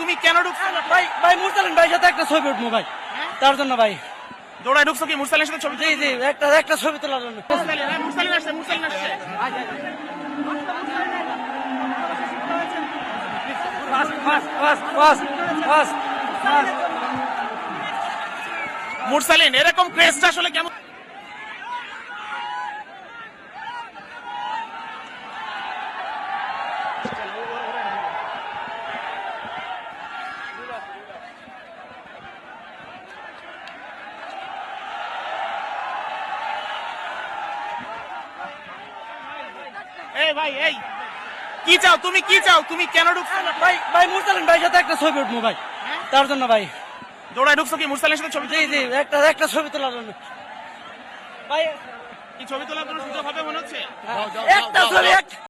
তুমি কেন ঢুকছো? ভাই ভাই মুরসালিন ভাই সাথে একটা ছবি উঠবো ভাই, তার জন্য ভাই। দৌড়ায় ঢুকছো কি মুরসালিনের সাথে ছবি? জি জি, একটা ছবি তোলার জন্য। মুরসালিন আসছে, মুরসালিন আসছে। মুরসালিন এরকম ক্রেজটা আসলে কেমন? এই ভাই, এই কি চাও তুমি, কি চাও তুমি, কেন ঢুকছো? ভাই ভাই মুরসালিন ভাই সাথে একটা ছবি উঠবো ভাই, তার জন্য ভাই। দৌড়ায় ঢুকছো কি মুরসালিনের সাথে ছবি? জি জি, একটা ছবি তোলার জন্য ভাই। কি ছবি তোলার কোনো সুযোগ হবে মনে হচ্ছে? একটা ছবি